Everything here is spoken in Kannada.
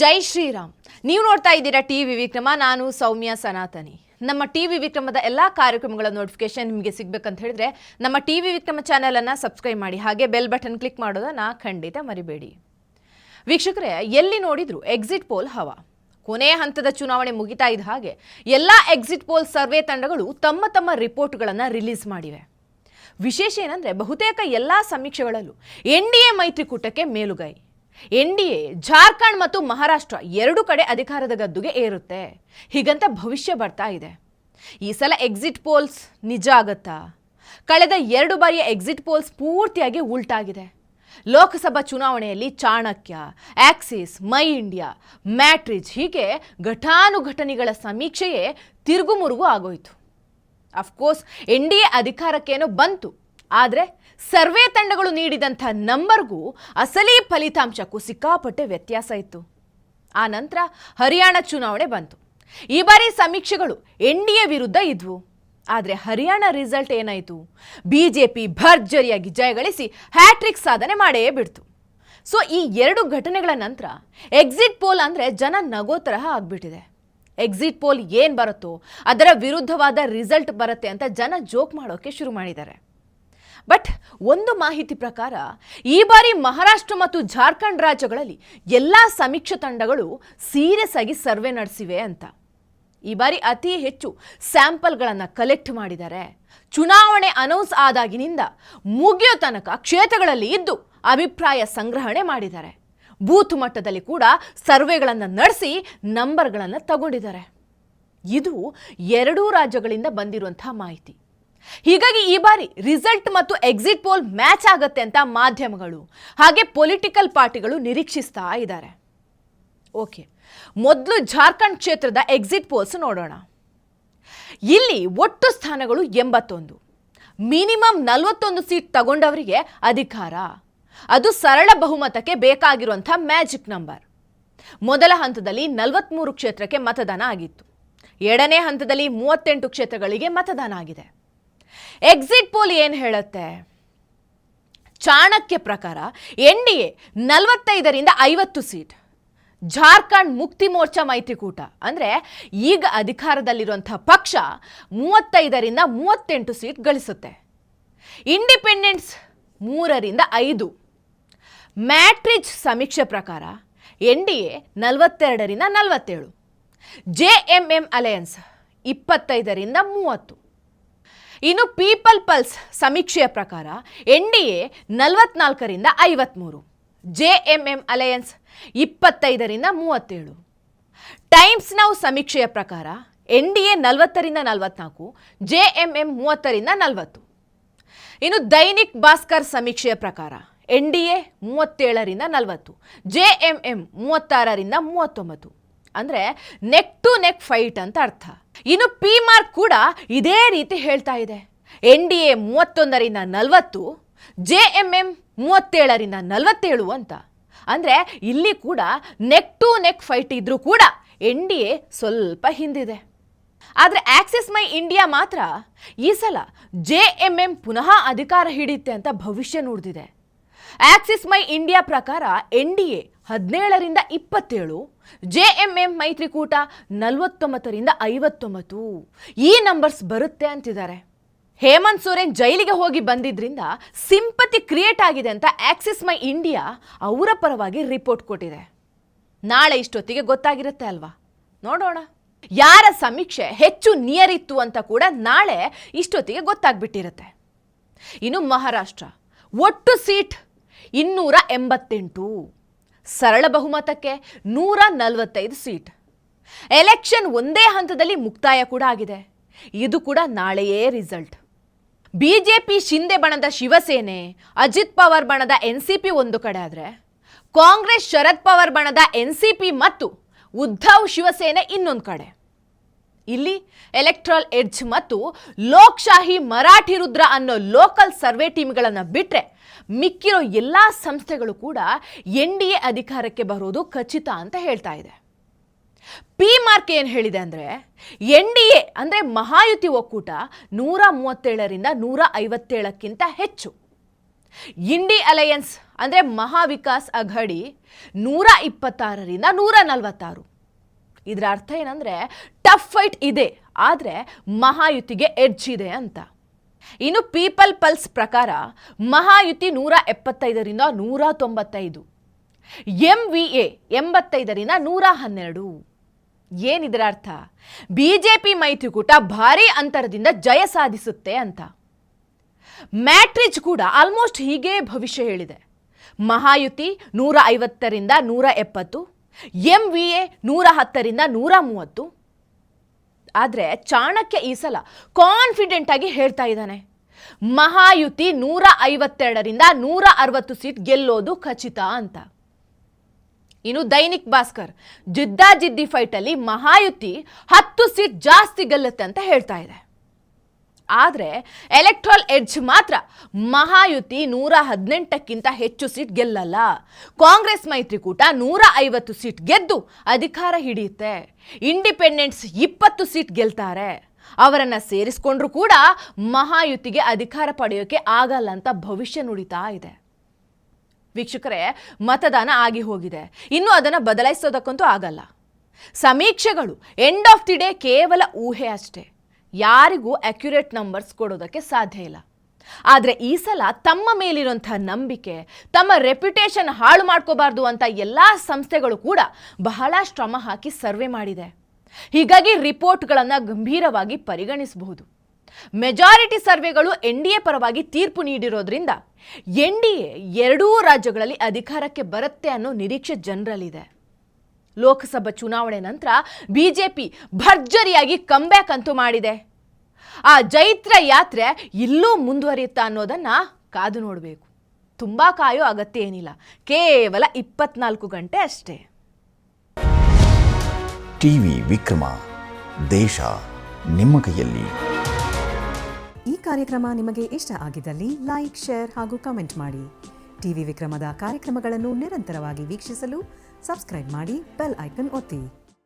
ಜೈ ಶ್ರೀರಾಮ್. ನೀವು ನೋಡ್ತಾ ಇದ್ದೀರಾ ಟಿವಿ ವಿಕ್ರಮ. ನಾನು ಸೌಮ್ಯ ಸನಾತನಿ. ನಮ್ಮ ಟಿವಿ ವಿಕ್ರಮದ ಎಲ್ಲ ಕಾರ್ಯಕ್ರಮಗಳ ನೋಟಿಫಿಕೇಶನ್ ನಿಮಗೆ ಸಿಗಬೇಕಂತ ಹೇಳಿದ್ರೆ ನಮ್ಮ ಟಿವಿ ವಿಕ್ರಮ ಚಾನೆಲ್ ಅನ್ನು ಸಬ್ಸ್ಕ್ರೈಬ್ ಮಾಡಿ, ಹಾಗೆ ಬೆಲ್ ಬಟನ್ ಕ್ಲಿಕ್ ಮಾಡೋದನ್ನ ಖಂಡಿತ ಮರಿಬೇಡಿ. ವೀಕ್ಷಕರೇ, ಎಲ್ಲಿ ನೋಡಿದ್ರು ಎಕ್ಸಿಟ್ ಪೋಲ್ ಹವಾ. ಕೊನೆಯ ಹಂತದ ಚುನಾವಣೆ ಮುಗಿತಾ ಇದ್ದ ಹಾಗೆ ಎಲ್ಲ ಎಕ್ಸಿಟ್ ಪೋಲ್ ಸರ್ವೆ ತಂಡಗಳು ತಮ್ಮ ತಮ್ಮ ರಿಪೋರ್ಟ್ಗಳನ್ನು ರಿಲೀಸ್ ಮಾಡಿವೆ. ವಿಶೇಷ ಏನಂದರೆ, ಬಹುತೇಕ ಎಲ್ಲ ಸಮೀಕ್ಷೆಗಳಲ್ಲೂ ಎನ್ಡಿಎ ಮೈತ್ರಿಕೂಟಕ್ಕೆ ಮೇಲುಗೈ. ಎನ್ಡಿಎ ಜಾರ್ಖಂಡ್ ಮತ್ತು ಮಹಾರಾಷ್ಟ್ರ ಎರಡು ಕಡೆ ಅಧಿಕಾರದ ಗದ್ದುಗೆ ಏರುತ್ತೆ, ಹೀಗಂತ ಭವಿಷ್ಯ ಬರ್ತಾ ಇದೆ. ಈ ಸಲ ಎಕ್ಸಿಟ್ ಪೋಲ್ಸ್ ನಿಜ ಆಗತ್ತಾ? ಕಳೆದ 2 ಬಾರಿಯ ಎಕ್ಸಿಟ್ ಪೋಲ್ಸ್ ಪೂರ್ತಿಯಾಗಿ ಉಲ್ಟಾಗಿದೆ. ಲೋಕಸಭಾ ಚುನಾವಣೆಯಲ್ಲಿ ಚಾಣಕ್ಯ, ಆಕ್ಸಿಸ್, ಮೈ ಇಂಡಿಯಾ, ಮ್ಯಾಟ್ರಿಜ್ ಹೀಗೆ ಘಟಾನುಘಟನೆಗಳ ಸಮೀಕ್ಷೆಯೇ ತಿರುಗುಮುರುಗು ಆಗೋಯ್ತು. ಅಫ್ಕೋರ್ಸ್ ಎನ್ಡಿಎ ಅಧಿಕಾರಕ್ಕೇನೋ ಬಂತು, ಆದರೆ ಸರ್ವೆ ತಂಡಗಳು ನೀಡಿದಂಥ ನಂಬರ್ಗೂ ಅಸಲಿ ಫಲಿತಾಂಶಕ್ಕೂ ಸಿಕ್ಕಾಪಟ್ಟೆ ವ್ಯತ್ಯಾಸ ಇತ್ತು. ಆ ನಂತರ ಹರಿಯಾಣ ಚುನಾವಣೆ ಬಂತು. ಈ ಬಾರಿ ಸಮೀಕ್ಷೆಗಳು ಎನ್ಡಿಎ ವಿರುದ್ಧ ಇದ್ವು. ಆದರೆ ಹರಿಯಾಣ ರಿಸಲ್ಟ್ ಏನಾಯಿತು? ಬಿಜೆಪಿ ಭರ್ಜರಿಯಾಗಿ ಜಯಗಳಿಸಿ ಹ್ಯಾಟ್ರಿಕ್ ಸಾಧನೆ ಮಾಡೇ ಬಿಡ್ತು. ಸೊ ಈ 2 ಘಟನೆಗಳ ನಂತರ ಎಕ್ಸಿಟ್ ಪೋಲ್ ಅಂದರೆ ಜನ ನಗೋ ತರಹ ಆಗ್ಬಿಟ್ಟಿದೆ. ಎಕ್ಸಿಟ್ ಪೋಲ್ ಏನು ಬರುತ್ತೋ ಅದರ ವಿರುದ್ಧವಾದ ರಿಸಲ್ಟ್ ಬರುತ್ತೆ ಅಂತ ಜನ ಜೋಕ್ ಮಾಡೋಕ್ಕೆ ಶುರು ಮಾಡಿದ್ದಾರೆ. ಬಟ್ ಒಂದು ಮಾಹಿತಿ ಪ್ರಕಾರ ಈ ಬಾರಿ ಮಹಾರಾಷ್ಟ್ರ ಮತ್ತು ಜಾರ್ಖಂಡ್ ರಾಜ್ಯಗಳಲ್ಲಿ ಎಲ್ಲ ಸಮೀಕ್ಷಾ ತಂಡಗಳು ಸೀರಿಯಸ್ ಆಗಿ ಸರ್ವೆ ನಡೆಸಿವೆ ಅಂತ. ಈ ಬಾರಿ ಅತಿ ಹೆಚ್ಚು ಸ್ಯಾಂಪಲ್ಗಳನ್ನು ಕಲೆಕ್ಟ್ ಮಾಡಿದ್ದಾರೆ. ಚುನಾವಣೆ ಅನೌನ್ಸ್ ಆದಾಗಿನಿಂದ ಮುಗಿಯೋ ತನಕ ಕ್ಷೇತ್ರಗಳಲ್ಲಿ ಇದ್ದು ಅಭಿಪ್ರಾಯ ಸಂಗ್ರಹಣೆ ಮಾಡಿದ್ದಾರೆ. ಬೂತ್ ಮಟ್ಟದಲ್ಲಿ ಕೂಡ ಸರ್ವೆಗಳನ್ನು ನಡೆಸಿ ನಂಬರ್ಗಳನ್ನು ತಗೊಂಡಿದ್ದಾರೆ. ಇದು 2 ರಾಜ್ಯಗಳಿಂದ ಬಂದಿರುವಂತಹ ಮಾಹಿತಿ. ಹೀಗಾಗಿ ಈ ಬಾರಿ ರಿಸಲ್ಟ್ ಮತ್ತು ಎಕ್ಸಿಟ್ ಪೋಲ್ ಮ್ಯಾಚ್ ಆಗತ್ತೆ ಅಂತ ಮಾಧ್ಯಮಗಳು ಹಾಗೆ ಪೊಲಿಟಿಕಲ್ ಪಾರ್ಟಿಗಳು ನಿರೀಕ್ಷಿಸ್ತಾ ಇದ್ದಾರೆ. ಓಕೆ, ಮೊದಲು ಜಾರ್ಖಂಡ್ ಕ್ಷೇತ್ರದ ಎಕ್ಸಿಟ್ ಪೋಲ್ಸ್ ನೋಡೋಣ. ಇಲ್ಲಿ ಒಟ್ಟು ಸ್ಥಾನಗಳು 81. ಮಿನಿಮಮ್ 41 ಸೀಟ್ ತಗೊಂಡವರಿಗೆ ಅಧಿಕಾರ. ಅದು ಸರಳ ಬಹುಮತಕ್ಕೆ ಬೇಕಾಗಿರುವಂಥ ಮ್ಯಾಜಿಕ್ ನಂಬರ್. ಮೊದಲ ಹಂತದಲ್ಲಿ 43 ಕ್ಷೇತ್ರಕ್ಕೆ ಮತದಾನ ಆಗಿತ್ತು. ಎರಡನೇ ಹಂತದಲ್ಲಿ 38 ಕ್ಷೇತ್ರಗಳಿಗೆ ಮತದಾನ ಆಗಿದೆ. ಎಕ್ಸಿಟ್ ಪೋಲ್ ಏನು ಹೇಳುತ್ತೆ? ಚಾಣಕ್ಯ ಪ್ರಕಾರ ಎನ್ಡಿಎ 45ರಿಂದ 50 ಸೀಟ್, ಜಾರ್ಖಂಡ್ ಮುಕ್ತಿ ಮೋರ್ಚಾ ಮೈತ್ರಿಕೂಟ ಅಂದರೆ ಈಗ ಅಧಿಕಾರದಲ್ಲಿರುವಂಥ ಪಕ್ಷ 35ರಿಂದ 38 ಸೀಟ್ ಗಳಿಸುತ್ತೆ. ಇಂಡಿಪೆಂಡೆನ್ಸ್ 3ರಿಂದ 5. ಮ್ಯಾಟ್ರಿಜ್ ಸಮೀಕ್ಷೆ ಪ್ರಕಾರ ಎನ್ಡಿಎ 42ರಿಂದ 47, ಜೆಎಂಎಂ ಅಲಯನ್ಸ್ 25ರಿಂದ 30. ಇನ್ನು ಪೀಪಲ್ ಪಲ್ಸ್ ಸಮೀಕ್ಷೆಯ ಪ್ರಕಾರ ಎನ್ಡಿಎ 44ರಿಂದ 53, ಜೆಎಂಎಂ ಅಲಯನ್ಸ್ 25ರಿಂದ 37. ಟೈಮ್ಸ್ ನೌ ಸಮೀಕ್ಷೆಯ ಪ್ರಕಾರ ಎನ್ಡಿಎ 40ರಿಂದ 44, ಜೆಎಂಎಂ 30ರಿಂದ 40. ಇನ್ನು ದೈನಿಕ್ ಭಾಸ್ಕರ್ ಸಮೀಕ್ಷೆಯ ಪ್ರಕಾರ ಎನ್ಡಿಎ 37ರಿಂದ 40, ಜೆಎಂಎಂ 36ರಿಂದ 39. ಅಂದರೆ ನೆಕ್ ಟು ನೆಕ್ ಫೈಟ್ ಅಂತ ಅರ್ಥ. ಇನ್ನು ಪಿ ಮಾರ್ಕ್ ಕೂಡ ಇದೇ ರೀತಿ ಹೇಳ್ತಾ ಇದೆ. ಎನ್ಡಿಎ 31ರಿಂದ 40, ಜೆಎಂಎಂ 37ರಿಂದ 47 ಅಂತ. ಅಂದರೆ ಇಲ್ಲಿ ಕೂಡ ನೆಕ್ ಟು ನೆಕ್ ಫೈಟ್ ಇದ್ರೂ ಕೂಡ ಎನ್ಡಿಎ ಸ್ವಲ್ಪ ಹಿಂದಿದೆ. ಆದರೆ ಆಕ್ಸಿಸ್ ಮೈ ಇಂಡಿಯಾ ಮಾತ್ರ ಈ ಸಲ ಜೆಎಂಎಂ ಪುನಃ ಅಧಿಕಾರ ಹಿಡಿಯುತ್ತೆ ಅಂತ ಭವಿಷ್ಯ ನುಡಿದಿದೆ. ಆಕ್ಸಿಸ್ ಮೈ ಇಂಡಿಯಾ ಪ್ರಕಾರ ಎನ್ಡಿಎ 17ರಿಂದ 27, ಜೆಎಂಎಂ ಮೈತ್ರಿಕೂಟ 49ರಿಂದ 59. ಈ ನಂಬರ್ಸ್ ಬರುತ್ತೆ ಅಂತಿದ್ದಾರೆ. ಹೇಮಂತ್ ಸೊರೇನ್ ಜೈಲಿಗೆ ಹೋಗಿ ಬಂದಿದ್ರಿಂದ ಸಿಂಪತಿ ಕ್ರಿಯೇಟ್ ಆಗಿದೆ ಅಂತ ಆಕ್ಸಿಸ್ ಮೈ ಇಂಡಿಯಾ ಅವರ ಪರವಾಗಿ ರಿಪೋರ್ಟ್ ಕೊಟ್ಟಿದೆ. ನಾಳೆ ಇಷ್ಟೊತ್ತಿಗೆ ಗೊತ್ತಾಗಿರುತ್ತೆ ಅಲ್ವಾ? ನೋಡೋಣ ಯಾರ ಸಮೀಕ್ಷೆ ಹೆಚ್ಚು ನಿಯರ್ ಇತ್ತು ಅಂತ ಕೂಡ ನಾಳೆ ಇಷ್ಟೊತ್ತಿಗೆ ಗೊತ್ತಾಗ್ಬಿಟ್ಟಿರುತ್ತೆ. ಇನ್ನು ಮಹಾರಾಷ್ಟ್ರ ಒಟ್ಟು ಸೀಟ್ 288, ಸರಳ ಬಹುಮತಕ್ಕೆ 145 ಸೀಟ್. ಎಲೆಕ್ಷನ್ ಒಂದೇ ಹಂತದಲ್ಲಿ ಮುಕ್ತಾಯ ಕೂಡ ಆಗಿದೆ. ಇದು ಕೂಡ ನಾಳೆಯೇ ರಿಸಲ್ಟ್. ಬಿಜೆಪಿ ಶಿಂದೆ ಬಣದ ಶಿವಸೇನೆ, ಅಜಿತ್ ಪವಾರ್ ಬಣದ ಎನ್ಸಿಪಿ ಒಂದು ಕಡೆ ಆದರೆ, ಕಾಂಗ್ರೆಸ್ ಶರದ್ ಪವಾರ್ ಬಣದ ಎನ್ಸಿಪಿ ಮತ್ತು ಉದ್ಧವ್ ಶಿವಸೇನೆ ಇನ್ನೊಂದು ಕಡೆ. ಇಲ್ಲಿ ಎಲೆಕ್ಟ್ರಲ್ ಎಡ್ಜ್ ಮತ್ತು ಲೋಕ್ಶಾಹಿ ಮರಾಠಿ ರುದ್ರ ಅನ್ನೋ ಲೋಕಲ್ ಸರ್ವೆ ಟೀಮ್ಗಳನ್ನು ಬಿಟ್ಟರೆ ಮಿಕ್ಕಿರೋ ಎಲ್ಲ ಸಂಸ್ಥೆಗಳು ಕೂಡ ಎನ್ಡಿಎ ಅಧಿಕಾರಕ್ಕೆ ಬರೋದು ಖಚಿತ ಅಂತ ಹೇಳ್ತಾ ಇದೆ. ಪಿ ಮಾರ್ಕ್ ಏನು ಹೇಳಿದೆ ಅಂದರೆ, ಎನ್ಡಿಎ ಅಂದರೆ ಮಹಾಯುತಿ ಒಕ್ಕೂಟ 137ರಿಂದ 157ಕ್ಕಿಂತ ಹೆಚ್ಚು, ಇಂಡಿ ಅಲಯನ್ಸ್ ಅಂದರೆ ಮಹಾವಿಕಾಸ್ ಅಘಡಿ 126ರಿಂದ 146. ಇದರ ಅರ್ಥ ಏನಂದರೆ ಟಫ್ ಫೈಟ್ ಇದೆ, ಆದರೆ ಮಹಾಯುತಿಗೆ ಎಡ್ಜ್ ಇದೆ ಅಂತ. ಇನ್ನು ಪೀಪಲ್ ಪಲ್ಸ್ ಪ್ರಕಾರ ಮಹಾಯುತಿ 175ರಿಂದ 195, MVA 85ರಿಂದ 112. ಏನಿದರ ಅರ್ಥ? ಬಿಜೆಪಿ ಮೈತ್ರಿಕೂಟ ಭಾರೀ ಅಂತರದಿಂದ ಜಯ ಸಾಧಿಸುತ್ತೆ ಅಂತ. ಮ್ಯಾಟ್ರಿಚ್ ಕೂಡ ಆಲ್ಮೋಸ್ಟ್ ಹೀಗೆ ಭವಿಷ್ಯ ಹೇಳಿದೆ. ಮಹಾಯುತಿ 150ರಿಂದ 170, MVA 110ರಿಂದ 130. ಆದರೆ ಚಾಣಕ್ಯ ಈ ಸಲ ಕಾನ್ಫಿಡೆಂಟ್ ಆಗಿ ಹೇಳ್ತಾ ಇದ್ದಾನೆ, ಮಹಾಯುತಿ 152ರಿಂದ 160 ಸೀಟ್ ಗೆಲ್ಲೋದು ಖಚಿತ ಅಂತ. ಇನ್ನು ದೈನಿಕ್ ಭಾಸ್ಕರ್ ಜಿದ್ದಾಜಿದ್ದಿ ಫೈಟಲ್ಲಿ ಮಹಾಯುತಿ 10 ಸೀಟ್ ಜಾಸ್ತಿ ಗೆಲ್ಲುತ್ತೆ ಅಂತ ಹೇಳ್ತಾ ಇದೆ. ಆದರೆ ಎಲೆಕ್ಟ್ರಲ್ ಎಡ್ಜ್ ಮಾತ್ರ ಮಹಾಯುತಿ 118ಕ್ಕಿಂತ ಹೆಚ್ಚು ಸೀಟ್ ಗೆಲ್ಲಲ್ಲ. ಕಾಂಗ್ರೆಸ್ ಮೈತ್ರಿಕೂಟ 150 ಸೀಟ್ ಗೆದ್ದು ಅಧಿಕಾರ ಹಿಡಿಯುತ್ತೆ. ಇಂಡಿಪೆಂಡೆಂಟ್ಸ್ 20 ಸೀಟ್ ಗೆಲ್ತಾರೆ. ಅವರನ್ನು ಸೇರಿಸ್ಕೊಂಡ್ರೂ ಕೂಡ ಮಹಾಯುತಿಗೆ ಅಧಿಕಾರ ಪಡೆಯೋಕೆ ಆಗಲ್ಲ ಅಂತ ಭವಿಷ್ಯ ನುಡಿತಾ ಇದೆ. ವೀಕ್ಷಕರೇ, ಮತದಾನ ಆಗಿ ಹೋಗಿದೆ, ಇನ್ನು ಅದನ್ನು ಬದಲಾಯಿಸೋದಕ್ಕಂತೂ ಆಗಲ್ಲ. ಸಮೀಕ್ಷೆಗಳು ಎಂಡ್ ಆಫ್ ದಿ ಡೇ ಕೇವಲ ಊಹೆ ಅಷ್ಟೇ, ಯಾರಿಗೂ ಅಕ್ಯುರೇಟ್ ನಂಬರ್ಸ್ ಕೊಡೋದಕ್ಕೆ ಸಾಧ್ಯ ಇಲ್ಲ. ಆದರೆ ಈ ಸಲ ತಮ್ಮ ಮೇಲಿರುವಂಥ ನಂಬಿಕೆ, ತಮ್ಮ ರೆಪ್ಯುಟೇಷನ್ ಹಾಳು ಮಾಡ್ಕೋಬಾರ್ದು ಅಂತ ಎಲ್ಲ ಸಂಸ್ಥೆಗಳು ಕೂಡ ಬಹಳ ಶ್ರಮ ಹಾಕಿ ಸರ್ವೆ ಮಾಡಿದೆ. ಹೀಗಾಗಿ ರಿಪೋರ್ಟ್ಗಳನ್ನು ಗಂಭೀರವಾಗಿ ಪರಿಗಣಿಸಬಹುದು. ಮೆಜಾರಿಟಿ ಸರ್ವೆಗಳು NDA ಪರವಾಗಿ ತೀರ್ಪು ನೀಡಿರೋದ್ರಿಂದ NDA ಎರಡೂ ರಾಜ್ಯಗಳಲ್ಲಿ ಅಧಿಕಾರಕ್ಕೆ ಬರುತ್ತೆ ಅನ್ನೋ ನಿರೀಕ್ಷೆ ಜನರಲ್ಲಿದೆ. ಲೋಕಸಭಾ ಚುನಾವಣೆ ನಂತರ ಬಿಜೆಪಿ ಭರ್ಜರಿಯಾಗಿ ಕಂಬ್ಯಾಕ್ ಅಂತೂ ಮಾಡಿದೆ. ಆ ಜೈತ್ರ ಯಾತ್ರೆ ಇಲ್ಲೂ ಮುಂದುವರಿಯುತ್ತಾ ಅನ್ನೋದನ್ನ ಕಾದು ನೋಡಬೇಕು. ತುಂಬಾ ಕಾಯೋ ಅಗತ್ಯ ಏನಿಲ್ಲ, ಕೇವಲ 24 ಗಂಟೆ ಅಷ್ಟೇ. ಟಿವಿ ವಿಕ್ರಮ, ದೇಶ ನಿಮ್ಮ ಕೈಯಲ್ಲಿ. ಈ ಕಾರ್ಯಕ್ರಮ ನಿಮಗೆ ಇಷ್ಟ ಆಗಿದ್ದಲ್ಲಿ ಲೈಕ್, ಶೇರ್ ಹಾಗೂ ಕಮೆಂಟ್ ಮಾಡಿ. ಟಿವಿ ವಿಕ್ರಮದ ಕಾರ್ಯಕ್ರಮಗಳನ್ನು ನಿರಂತರವಾಗಿ ವೀಕ್ಷಿಸಲು ಸಬ್ಸ್ಕ್ರೈಬ್ ಮಾಡಿ, ಬೆಲ್ ಐಕನ್ ಒತ್ತಿ.